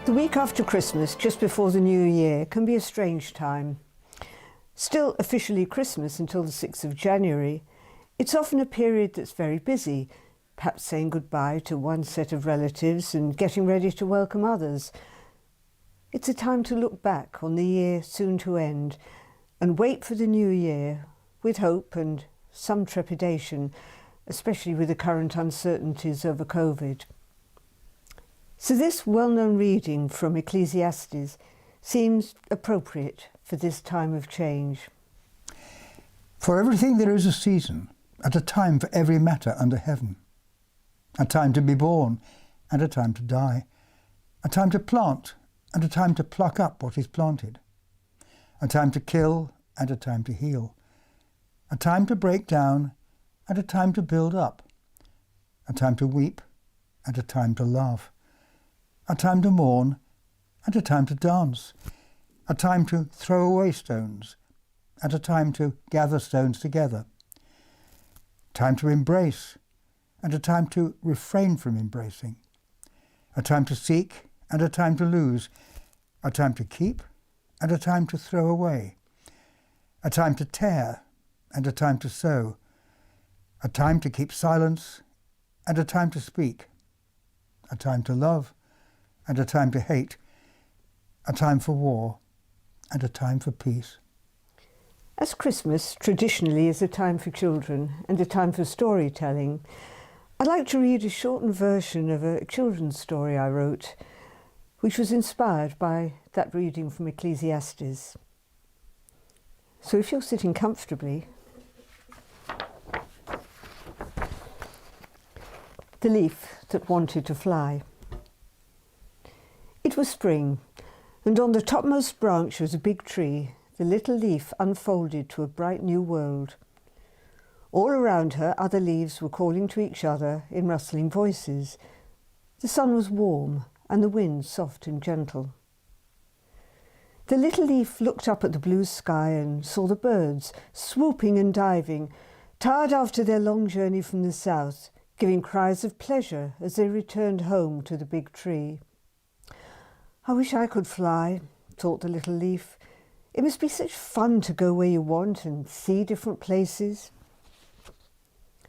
The week after Christmas, just before the New Year, can be a strange time. Still officially Christmas until the 6th of January, it's often a period that's very busy, perhaps saying goodbye to one set of relatives and getting ready to welcome others. It's a time to look back on the year soon to end and wait for the new year with hope and some trepidation, especially with the current uncertainties over COVID. So this well-known reading from Ecclesiastes seems appropriate for this time of change. For everything there is a season, and a time for every matter under heaven. A time to be born, and a time to die. A time to plant, and a time to pluck up what is planted. A time to kill, and a time to heal. A time to break down, and a time to build up. A time to weep, and a time to laugh. A time to mourn, and a time to dance. A time to throw away stones, and a time to gather stones together. Time to embrace, and a time to refrain from embracing. A time to seek, and a time to lose. A time to keep, and a time to throw away. A time to tear, and a time to sow. A time to keep silence, and a time to speak. A time to love, and a time to hate, a time for war, and a time for peace. As Christmas traditionally is a time for children and a time for storytelling, I'd like to read a shortened version of a children's story I wrote, which was inspired by that reading from Ecclesiastes. So if you're sitting comfortably, The Leaf That Wanted to Fly. It was spring, and on the topmost branch was a big tree. The little leaf unfolded to a bright new world. All around her, other leaves were calling to each other in rustling voices. The sun was warm, and the wind soft and gentle. The little leaf looked up at the blue sky and saw the birds swooping and diving, tired after their long journey from the south, giving cries of pleasure as they returned home to the big tree. I wish I could fly, thought the little leaf. It must be such fun to go where you want and see different places.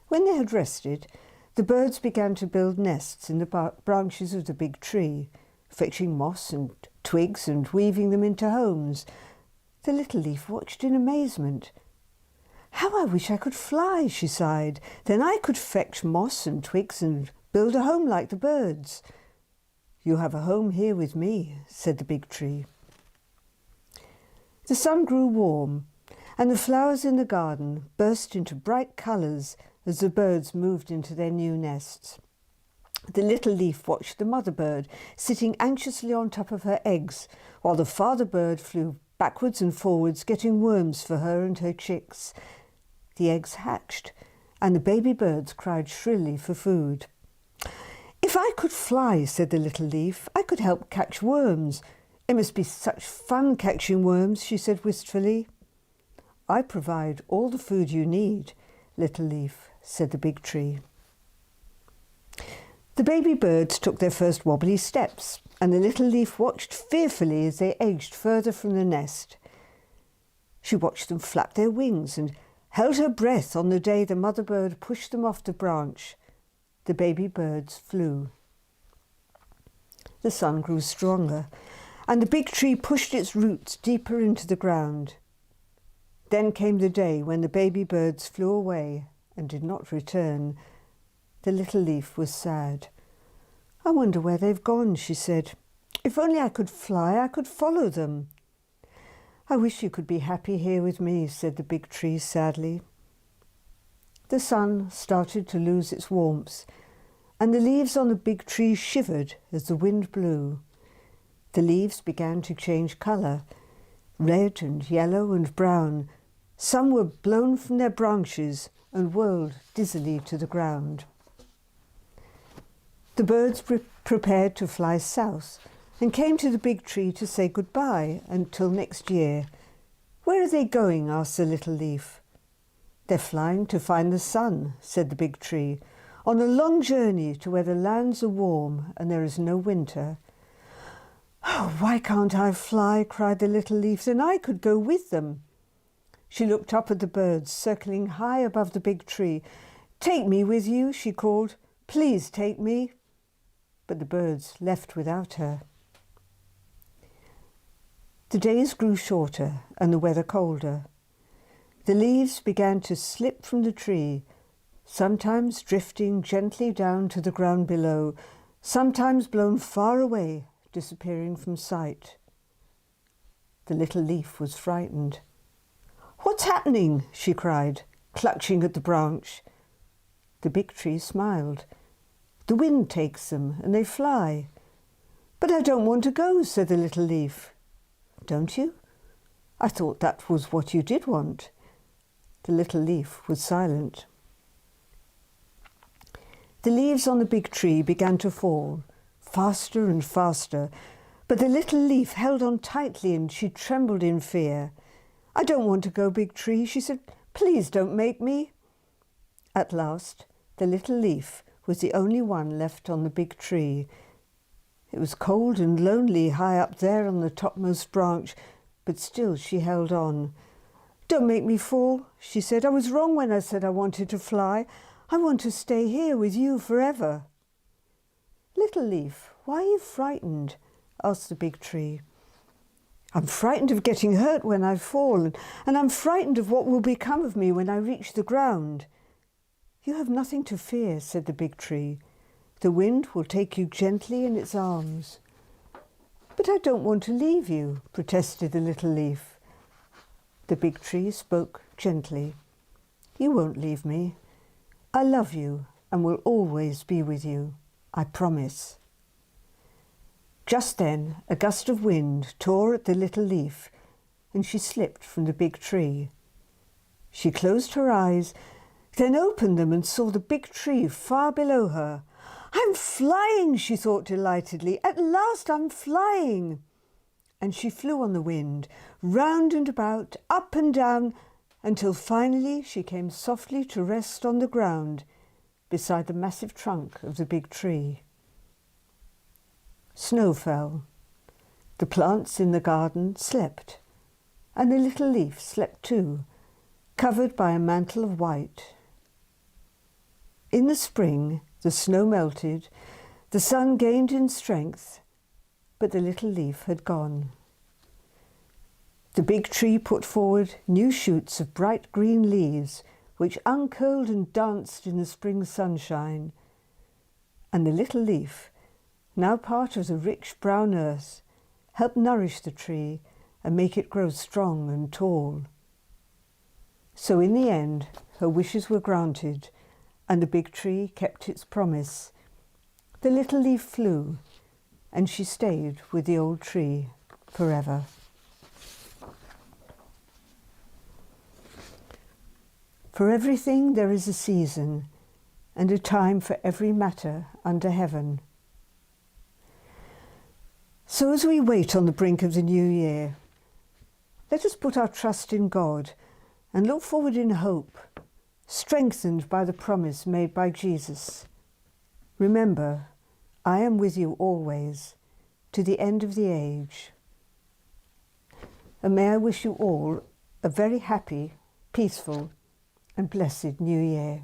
When they had rested, the birds began to build nests in the branches of the big tree, fetching moss and twigs and weaving them into homes. The little leaf watched in amazement. "How I wish I could fly," she sighed. "Then I could fetch moss and twigs and build a home like the birds." "You have a home here with me," said the big tree. The sun grew warm, and the flowers in the garden burst into bright colours as the birds moved into their new nests. The little leaf watched the mother bird sitting anxiously on top of her eggs, while the father bird flew backwards and forwards, getting worms for her and her chicks. The eggs hatched, and the baby birds cried shrilly for food. "If I could fly," said the little leaf, "I could help catch worms. It must be such fun catching worms," she said wistfully. "I provide all the food you need, little leaf," said the big tree. The baby birds took their first wobbly steps, and the little leaf watched fearfully as they edged further from the nest. She watched them flap their wings and held her breath on the day the mother bird pushed them off the branch. The baby birds flew. The sun grew stronger, and the big tree pushed its roots deeper into the ground. Then came the day when the baby birds flew away and did not return. The little leaf was sad. "I wonder where they've gone," she said. "If only I could fly, I could follow them." "I wish you could be happy here with me," said the big tree sadly. The sun started to lose its warmth, and the leaves on the big tree shivered as the wind blew. The leaves began to change colour, red and yellow and brown. Some were blown from their branches and whirled dizzily to the ground. The birds prepared to fly south and came to the big tree to say goodbye until next year. "Where are they going?" asked the little leaf. "They're flying to find the sun," said the big tree, "on a long journey to where the lands are warm and there is no winter." "Oh, why can't I fly?" cried the little leaf. "Then I could go with them." She looked up at the birds circling high above the big tree. "Take me with you," she called. "Please take me." But the birds left without her. The days grew shorter and the weather colder. The leaves began to slip from the tree, sometimes drifting gently down to the ground below, sometimes blown far away, disappearing from sight. The little leaf was frightened. "What's happening?" she cried, clutching at the branch. The big tree smiled. "The wind takes them and they fly." "But I don't want to go," said the little leaf. "Don't you? I thought that was what you did want." The little leaf was silent. The leaves on the big tree began to fall, faster and faster, but the little leaf held on tightly and she trembled in fear. "I don't want to go, big tree," she said. "Please don't make me." At last, the little leaf was the only one left on the big tree. It was cold and lonely high up there on the topmost branch, but still she held on. "Don't make me fall," she said. "I was wrong when I said I wanted to fly. I want to stay here with you forever." "Little leaf, why are you frightened?" asked the big tree. "I'm frightened of getting hurt when I fall, and I'm frightened of what will become of me when I reach the ground." "You have nothing to fear," said the big tree. "The wind will take you gently in its arms." "But I don't want to leave you," protested the little leaf. The big tree spoke gently. "You won't leave me. I love you and will always be with you. I promise." Just then, a gust of wind tore at the little leaf and she slipped from the big tree. She closed her eyes, then opened them and saw the big tree far below her. "I'm flying," she thought delightedly. "At last I'm flying." And she flew on the wind, round and about, up and down, until finally she came softly to rest on the ground beside the massive trunk of the big tree. Snow fell. The plants in the garden slept, and the little leaf slept too, covered by a mantle of white. In the spring, the snow melted, the sun gained in strength, but the little leaf had gone. The big tree put forward new shoots of bright green leaves, which uncurled and danced in the spring sunshine. And the little leaf, now part of the rich brown earth, helped nourish the tree and make it grow strong and tall. So in the end, her wishes were granted, and the big tree kept its promise. The little leaf flew, and she stayed with the old tree forever. For everything there is a season, and a time for every matter under heaven. So as we wait on the brink of the new year, let us put our trust in God and look forward in hope, strengthened by the promise made by Jesus. Remember, I am with you always, to the end of the age. And may I wish you all a very happy, peaceful, and blessed New Year.